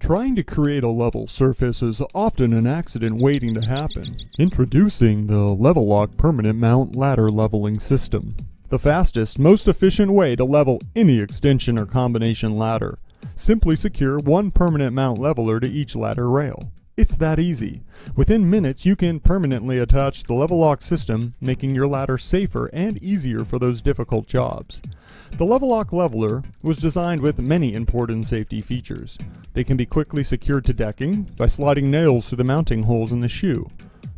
Trying to create a level surface is often an accident waiting to happen. Introducing the Level-Lock Permanent Mount Ladder Leveling System. The fastest, most efficient way to level any extension or combination ladder. Simply secure one permanent mount leveler to each ladder rail. It's that easy. Within minutes, you can permanently attach the Level-Lock system, making your ladder safer and easier for those difficult jobs. The Level-Lock Leveler was designed with many important safety features. They can be quickly secured to decking by sliding nails through the mounting holes in the shoe.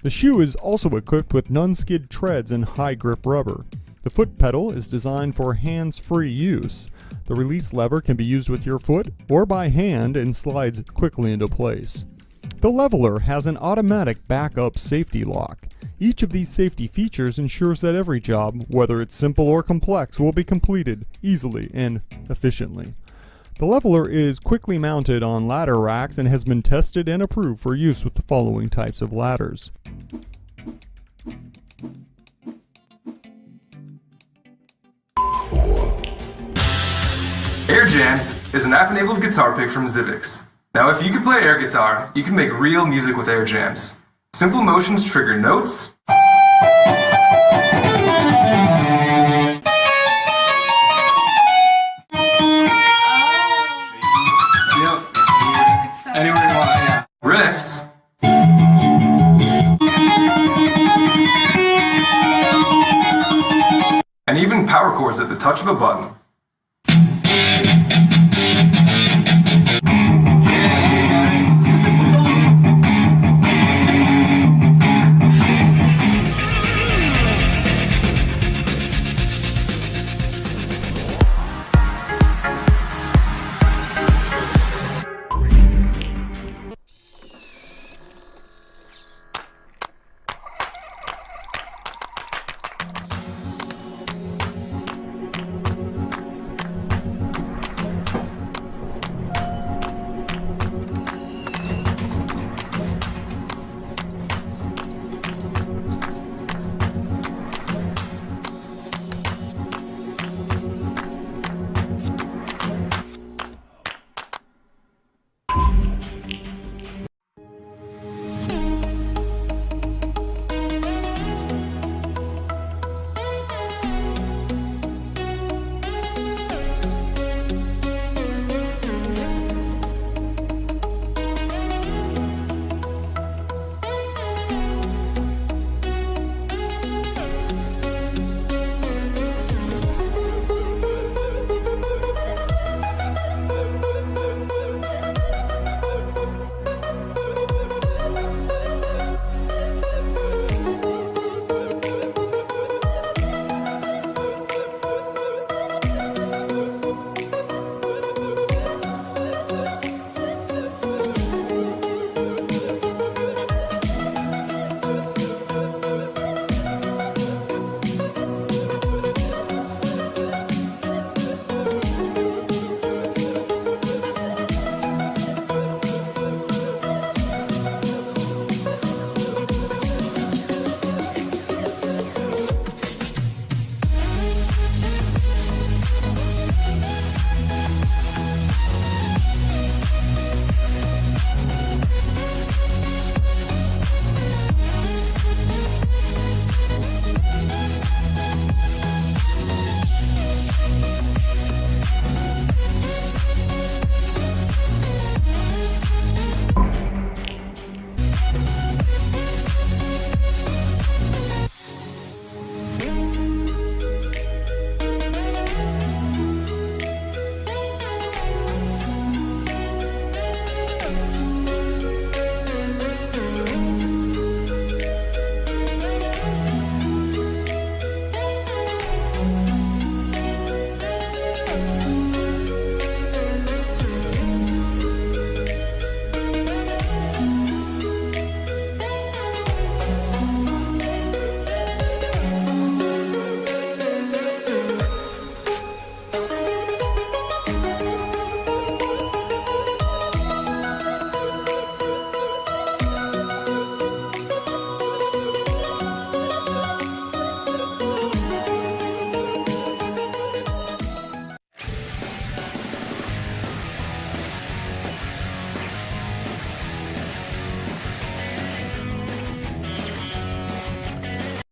The shoe is also equipped with non-skid treads and high-grip rubber. The foot pedal is designed for hands-free use. The release lever can be used with your foot or by hand and slides quickly into place. The leveler has an automatic backup safety lock. Each of these safety features ensures that every job, whether it's simple or complex, will be completed easily and efficiently. The leveler is quickly mounted on ladder racks and has been tested and approved for use with the following types of ladders. Air Jams is an app-enabled guitar pick from Zivix. Now if you can play air guitar, you can make real music with Air Jams. Simple motions trigger notes, anywhere you want, yeah. Riffs, and even power chords at the touch of a button.